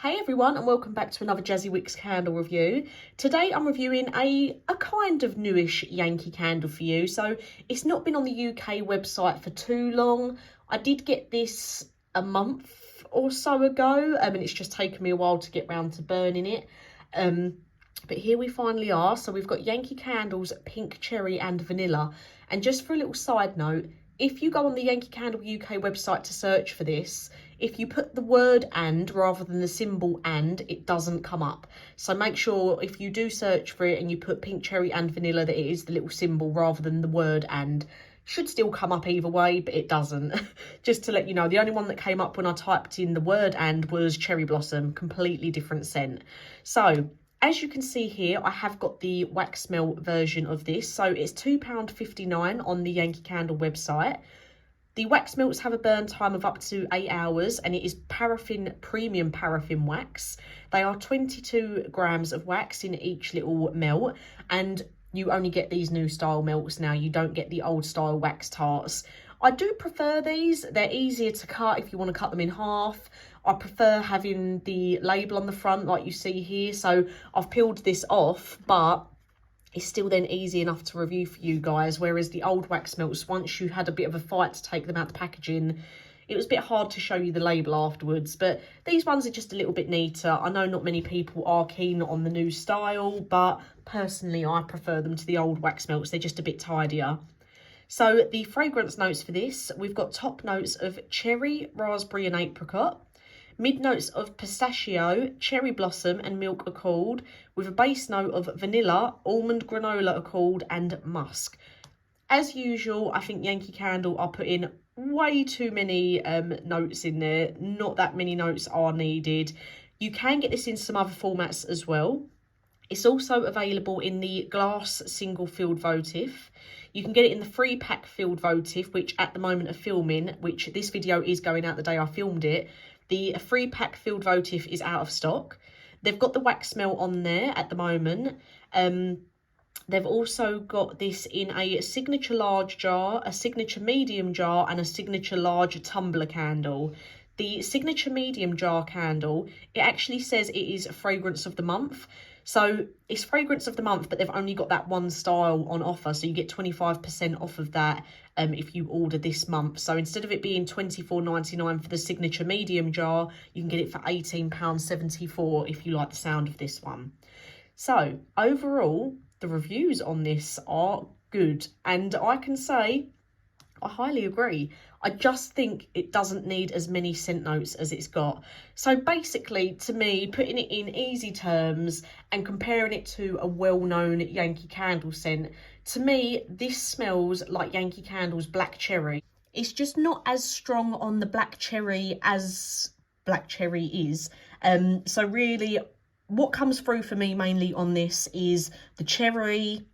Hey everyone, and welcome back to another Jazzy Wicks candle review. Today I'm reviewing a kind of newish Yankee candle for you. So it's not been on the UK website for too long. I did get this a month or so ago, and it's just taken me a while to get round to burning it. But here we finally are. So we've got Yankee Candle's Pink Cherry and Vanilla. And just for a little side note, if you go on the Yankee Candle UK website to search for this, if you put the word "and" rather than the symbol "and", it doesn't come up. So make sure if you do search for it and you put Pink Cherry and Vanilla, that it is the little symbol rather than the word "and". Should still come up either way, but it doesn't. Just to let you know, the only one that came up when I typed in the word "and" was Cherry Blossom, completely different scent. So as you can see here, I have got the wax melt version of this. So it's £2.59 on the Yankee Candle website. The wax melts have a burn time of up to 8 hours, and it is paraffin, premium paraffin wax. They are 22 grams of wax in each little melt, and you only get these new style melts now. You don't get the old style wax tarts. I do prefer these. They're easier to cut if you want to cut them in half. I prefer having the label on the front like you see here. So I've peeled this off, but it's still then easy enough to review for you guys. Whereas the old wax melts, once you had a bit of a fight to take them out the packaging, it was a bit hard to show you the label afterwards. But these ones are just a little bit neater. I know not many people are keen on the new style, but personally I prefer them to the old wax melts. They're just a bit tidier. So the fragrance notes for this, we've got top notes of cherry, raspberry and apricot. Mid notes of pistachio, cherry blossom and milk accord, with a base note of vanilla, almond granola accord and musk. As usual, I think Yankee Candle are putting way too many notes in there. Not that many notes are needed. You can get this in some other formats as well. It's also available in the glass single filled votive. You can get it in the 3-pack filled votive, which at the moment of filming, which this video is going out the day I filmed it, the 3-pack filled votive is out of stock. They've got the wax melt on there at the moment. They've also got this in a signature large jar, a signature medium jar and a signature large tumbler candle. The signature medium jar candle, it actually says it is a fragrance of the month. So it's fragrance of the month, but they've only got that one style on offer. So you get 25% off of that if you order this month. So instead of it being £24.99 for the signature medium jar, you can get it for £18.74 if you like the sound of this one. So overall, the reviews on this are good. And I can say I highly agree. I just think it doesn't need as many scent notes as it's got. So basically, to me, putting it in easy terms and comparing it to a well-known Yankee Candle scent, to me, this smells like Yankee Candle's Black Cherry. It's just not as strong on the Black Cherry as Black Cherry is. So really, what comes through for me mainly on this is the cherry,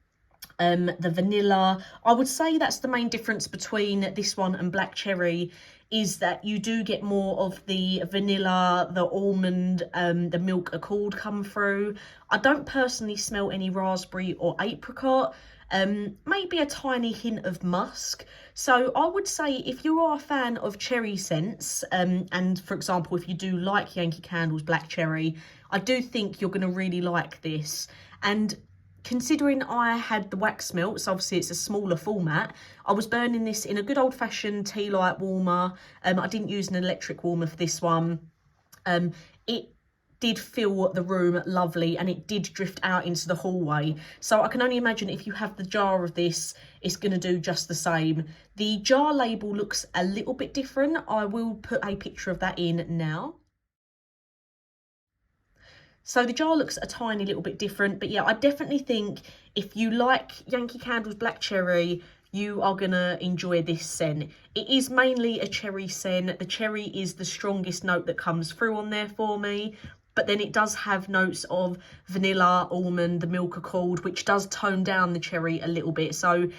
the vanilla. I would say that's the main difference between this one and Black Cherry, is that you do get more of the vanilla, the almond, the milk accord come through. I don't personally smell any raspberry or apricot. Maybe a tiny hint of musk. So I would say if you are a fan of cherry scents, and for example, if you do like Yankee Candle's Black Cherry, I do think you're going to really like this. And considering I had the wax melts, obviously it's a smaller format, I was burning this in a good old-fashioned tea light warmer. I didn't use an electric warmer for this one. It did fill the room lovely, and it did drift out into the hallway. So I can only imagine if you have the jar of this, it's going to do just the same. The jar label looks a little bit different. I will put a picture of that in now. So the jar looks a tiny little bit different, but yeah, I definitely think if you like Yankee Candle's Black Cherry, you are going to enjoy this scent. It is mainly a cherry scent. The cherry is the strongest note that comes through on there for me, but then it does have notes of vanilla, almond, the milk accord, which does tone down the cherry a little bit. So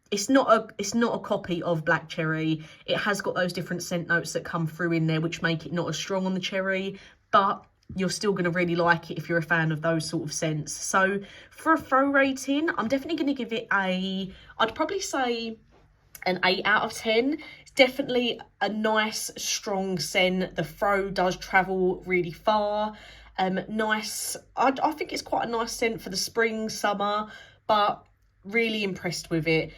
it's not a copy of Black Cherry. It has got those different scent notes that come through in there, which make it not as strong on the cherry, but you're still going to really like it if you're a fan of those sort of scents. So for a throw rating, I'm definitely going to give it I'd probably say an 8 out of 10. definitely a nice strong scent. The throw does travel really far. Nice, I think it's quite a nice scent for the spring, summer, but really impressed with it.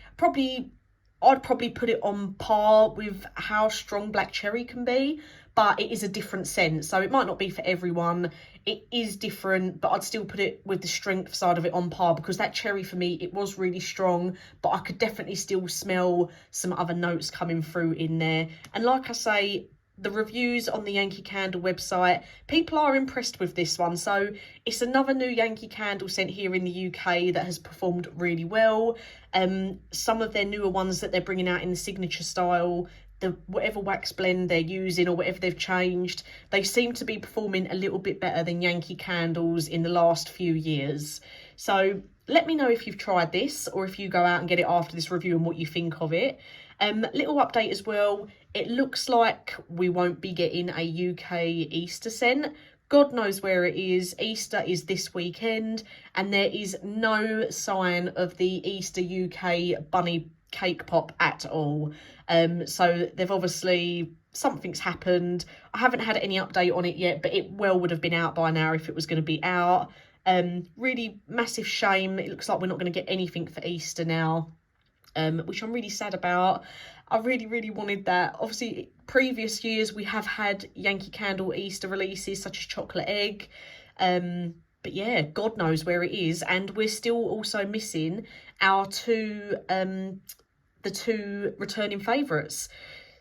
I'd probably put it on par with how strong black cherry can be, but it is a different scent, so it might not be for everyone. It is different, but I'd still put it with the strength side of it on par, because that cherry for me, it was really strong, but I could definitely still smell some other notes coming through in there. And like I say, the reviews on the Yankee Candle website, people are impressed with this one. So it's another new Yankee Candle scent here in the UK that has performed really well. Some of their newer ones that they're bringing out in the signature style, the whatever wax blend they're using or whatever they've changed, they seem to be performing a little bit better than Yankee Candles in the last few years. So let me know if you've tried this, or if you go out and get it after this review, and what you think of it. Little update as well, it looks like we won't be getting a UK Easter scent. God knows where it is. Easter is this weekend, and there is no sign of the Easter UK bunny cake pop at all. So they've obviously, something's happened. I haven't had any update on it yet, but it well would have been out by now if it was going to be out. Really massive shame. It looks like we're not going to get anything for Easter now, which I'm really sad about. I really wanted that. Obviously, previous years we have had Yankee Candle Easter releases such as Chocolate Egg. But yeah, God knows where it is. And we're still also missing our the two returning favourites.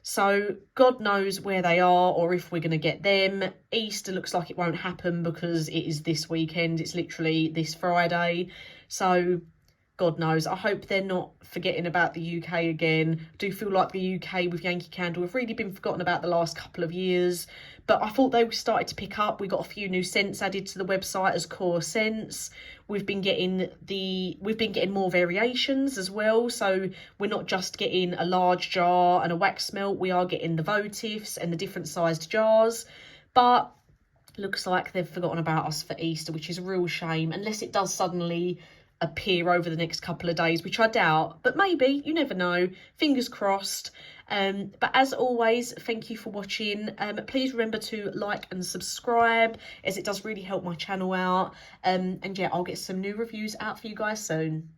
So God knows where they are, or if we're going to get them. Easter looks like it won't happen because it is this weekend. It's literally this Friday. So God knows. I hope they're not forgetting about the UK again. I do feel like the UK with Yankee Candle have really been forgotten about the last couple of years. But I thought they started to pick up. We got a few new scents added to the website as core scents. We've been getting more variations as well. So we're not just getting a large jar and a wax melt. We are getting the votives and the different sized jars. But looks like they've forgotten about us for Easter, which is a real shame, unless it does suddenly appear over the next couple of days, which I doubt, but maybe, you never know, fingers crossed. But as always, thank you for watching. Please remember to like and subscribe, as it does really help my channel out. And yeah, I'll get some new reviews out for you guys soon.